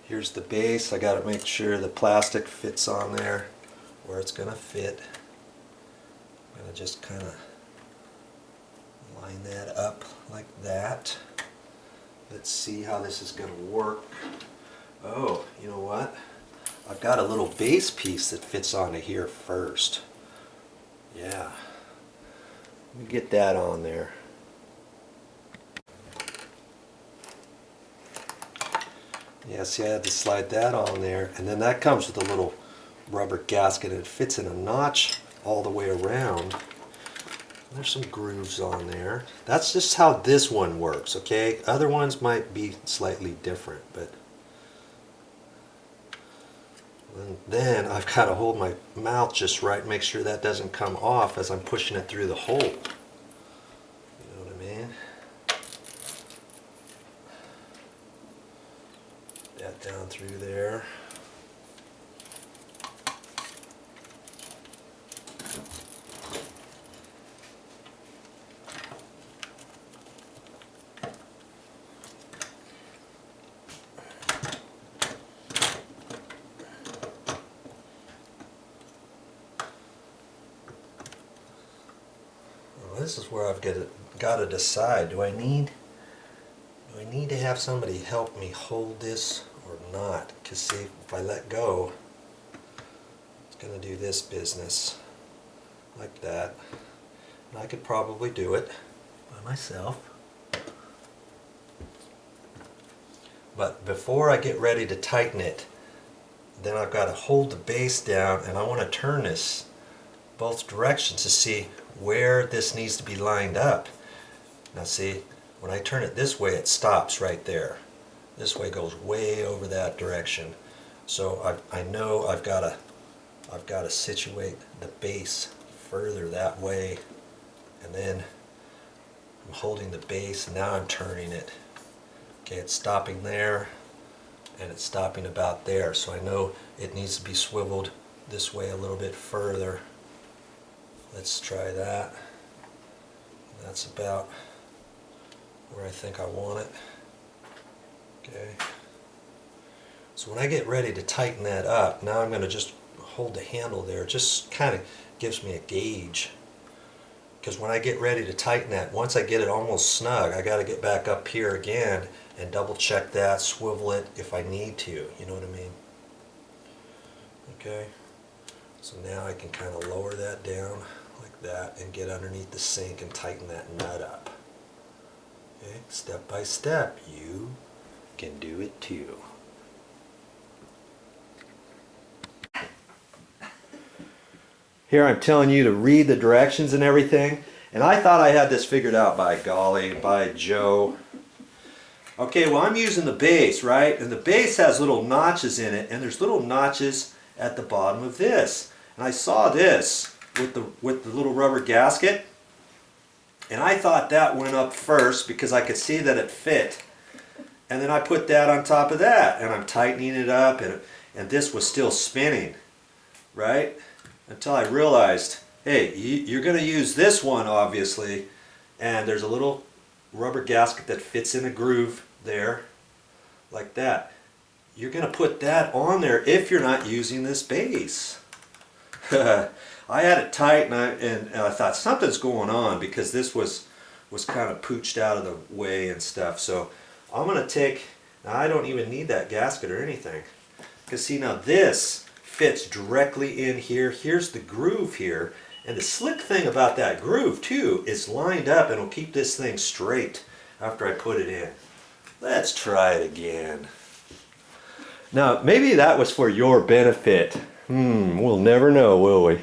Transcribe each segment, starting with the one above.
Here's the base. I got to make sure the plastic fits on there where it's going to fit. I'm going to just kind of line that up like that. Let's see how this is going to work. Oh, you know what? I've got a little base piece that fits onto here first. Yeah. Let me get that on there. Yeah, see, I had to slide that on there, and then that comes with a little rubber gasket, and it fits in a notch all the way around. There's some grooves on there. That's just how this one works, okay? Other ones might be slightly different, but and then I've got to hold my mouth just right, make sure that doesn't come off as I'm pushing it through the hole. You know what I mean? That down through there. Well, this is where I've got to decide, do I need to have somebody help me hold this or not? Because see, if I let go, it's going to do this business like that. And I could probably do it by myself. But before I get ready to tighten it, then I've got to hold the base down, and I want to turn this both directions to see where this needs to be lined up. Now see, when I turn it this way, it stops right there. This way goes way over that direction. So I know I've got to situate the base further that way, and then I'm holding the base, and now I'm turning it. Okay, it's stopping there, and it's stopping about there. So I know it needs to be swiveled this way a little bit further. Let's try that. That's about where I think I want it. Okay. So when I get ready to tighten that up, now I'm going to just hold the handle there. It just kind of gives me a gauge. Because when I get ready to tighten that, once I get it almost snug, I got to get back up here again and double check that, swivel it if I need to. You know what I mean? Okay. So now I can kind of lower that down like that and get underneath the sink and tighten that nut up. Okay, step by step, you can do it too. Here I'm telling you to read the directions and everything, and I thought I had this figured out, by golly, by Joe. Okay, well, I'm using the base, right? And the base has little notches in it, and there's little notches at the bottom of this. And I saw this with the little rubber gasket, and I thought that went up first because I could see that it fit. And then I put that on top of that, and I'm tightening it up, and this was still spinning, right? Until I realized, hey, you're going to use this one, obviously, and there's a little rubber gasket that fits in a groove there, like that. You're going to put that on there if you're not using this base. I had it tight, and I thought something's going on because this was kind of pooched out of the way and stuff. So I'm going to take, now I don't even need that gasket or anything, because see, now this fits directly in here. Here's the groove here, and the slick thing about that groove too is lined up and will keep this thing straight after I put it in. Let's try it again. Now maybe that was for your benefit. We'll never know, will we?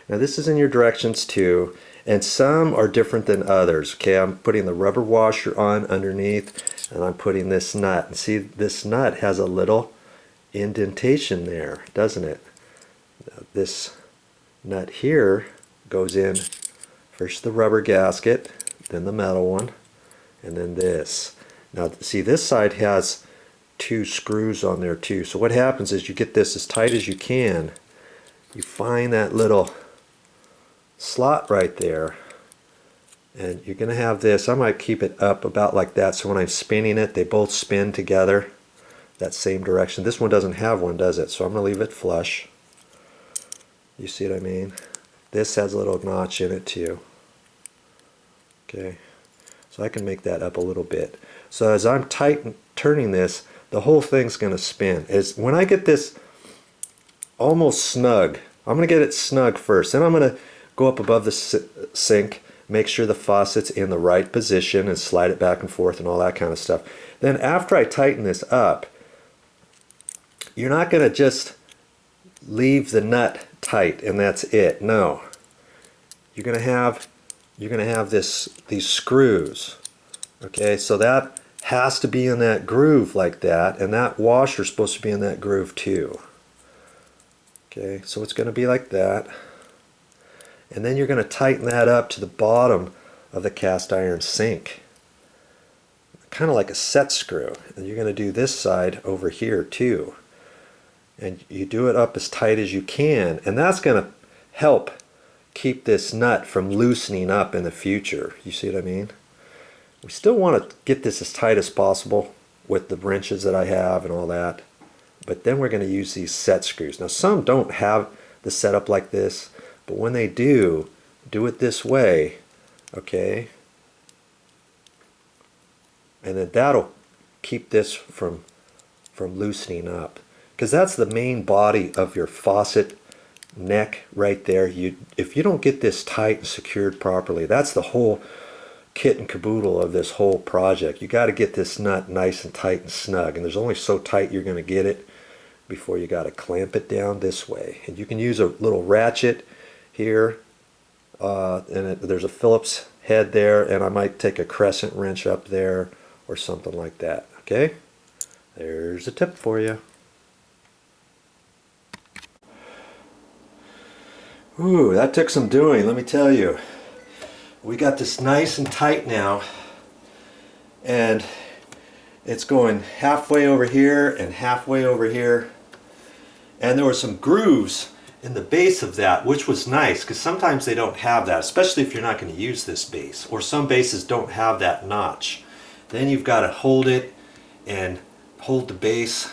Now this is in your directions too, and some are different than others. Okay, I'm putting the rubber washer on underneath, and I'm putting this nut. And see, this nut has a little indentation there, doesn't it? Now, this nut here goes in first the rubber gasket, then the metal one, and then this. Now see, this side has two screws on there too. So what happens is you get this as tight as you can. You find that little slot right there, And you're going to have this, I might keep it up about like that, so when I'm spinning it, they both spin together that same direction. This one doesn't have one, does it? So I'm going to leave it flush. You see what I mean? This has a little notch in it too. Okay, so I can make that up a little bit. So as I'm turning this, the whole thing's going to spin. When I get this almost snug, I'm going to get it snug first. Then I'm going to go up above the sink, make sure the faucet's in the right position and slide it back and forth and all that kind of stuff. Then after I tighten this up, you're not going to just leave the nut tight and that's it. No. You're going to have these screws. Okay, so that has to be in that groove like that, and that washer's supposed to be in that groove too. Okay, so it's going to be like that. And then you're going to tighten that up to the bottom of the cast iron sink. Kind of like a set screw. And you're going to do this side over here too. And you do it up as tight as you can. And that's going to help keep this nut from loosening up in the future. You see what I mean? We still want to get this as tight as possible with the wrenches that I have and all that. But then we're going to use these set screws. Now some don't have the setup like this. But when they do it this way, okay? And then that'll keep this from loosening up. Because that's the main body of your faucet neck right there. If you don't get this tight and secured properly, that's the whole kit and caboodle of this whole project. You got to get this nut nice and tight and snug. And there's only so tight you're going to get it before you got to clamp it down this way. And you can use a little ratchet here, and there's a Phillips head there, and I might take a crescent wrench up there or something like that. Okay, there's a tip for you. Ooh, that took some doing, let me tell you. We got this nice and tight now, and it's going halfway over here and halfway over here, and there were some grooves in the base of that, which was nice because sometimes they don't have that, especially if you're not going to use this base, or some bases don't have that notch. Then you've got to hold it and hold the base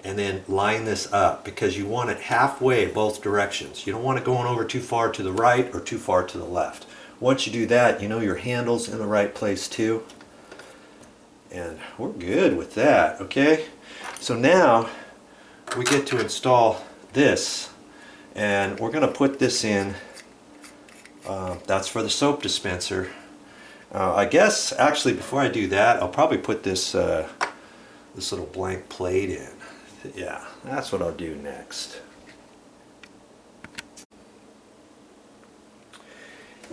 and then line this up, because you want it halfway both directions. You don't want it going over too far to the right or too far to the left. Once you do that, you know your handle's in the right place too, and we're good with that. Okay, so now we get to install this. And we're going to put this in, that's for the soap dispenser. I guess actually before I do that, I'll probably put this this little blank plate in. Yeah, that's what I'll do next.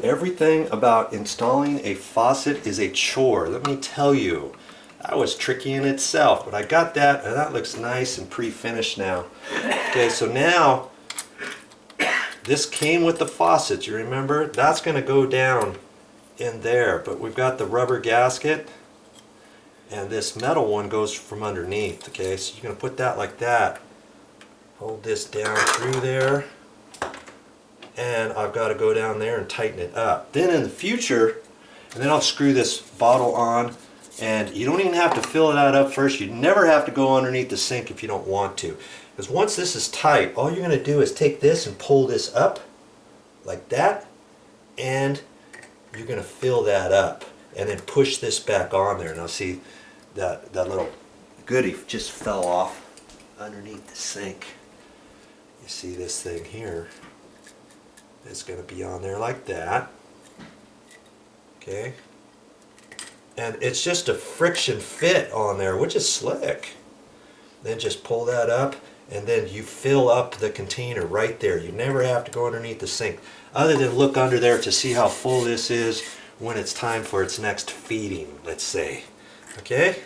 Everything about installing a faucet is a chore. Let me tell you, that was tricky in itself, but I got that, and that looks nice and pre-finished now. Okay, so now this came with the faucet, you remember? That's going to go down in there, but we've got the rubber gasket, and this metal one goes from underneath. Okay, so you're going to put that like that, hold this down through there, and I've got to go down there and tighten it up. Then in the future, and then I'll screw this bottle on, and you don't even have to fill that up first. You never have to go underneath the sink if you don't want to. Because once this is tight, all you're going to do is take this and pull this up like that, and you're going to fill that up and then push this back on there. Now see, that little goodie just fell off underneath the sink. You see this thing here is going to be on there like that. Okay, and it's just a friction fit on there, which is slick. Then just pull that up, and then you fill up the container right there. You never have to go underneath the sink, other than look under there to see how full this is when it's time for its next feeding, let's say. Okay?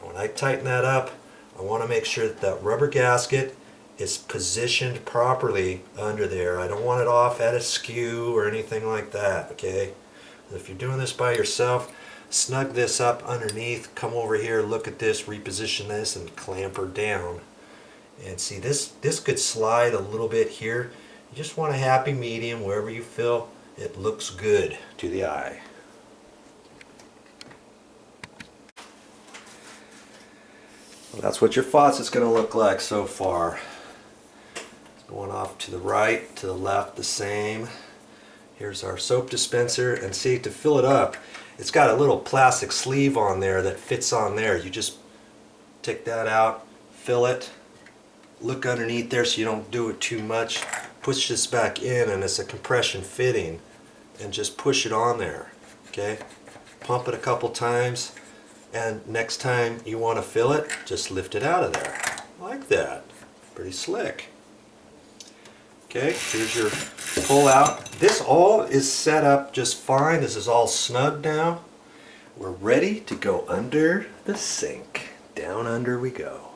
When I tighten that up, I want to make sure that that rubber gasket is positioned properly under there. I don't want it off at askew or anything like that. Okay? If you're doing this by yourself, snug this up underneath, come over here, look at this, reposition this, and clamp her down. And see, this could slide a little bit here. You just want a happy medium wherever you feel it looks good to the eye. Well, that's what your faucet's going to look like so far. It's going off to the right, to the left, the same. Here's our soap dispenser, and see, to fill it up, it's got a little plastic sleeve on there that fits on there. You just take that out, fill it, look underneath there so you don't do it too much. Push this back in, and it's a compression fitting, and just push it on there. Okay, pump it a couple times, and next time you want to fill it, just lift it out of there like that. Pretty slick. Okay, here's your pull out. This all is set up just fine. This is all snug now. We're ready to go under the sink. Down under we go.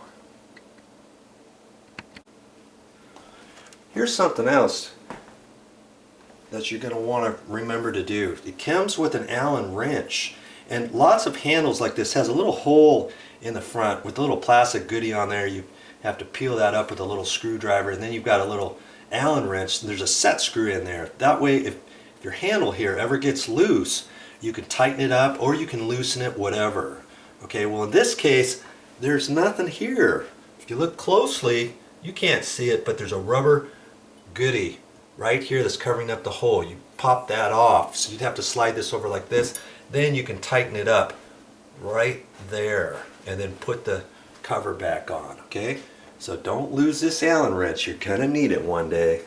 Here's something else that you're going to want to remember to do. It comes with an Allen wrench, and lots of handles like this has a little hole in the front with a little plastic goodie on there. You have to peel that up with a little screwdriver, and then you've got a little Allen wrench, and there's a set screw in there. That way, if your handle here ever gets loose, you can tighten it up or you can loosen it, whatever. Okay, well in this case, there's nothing here. If you look closely, you can't see it, but there's a rubber goodie right here that's covering up the hole. You pop that off, so you'd have to slide this over like this. Then you can tighten it up right there and then put the cover back on, okay? So don't lose this Allen wrench. You're gonna need it one day.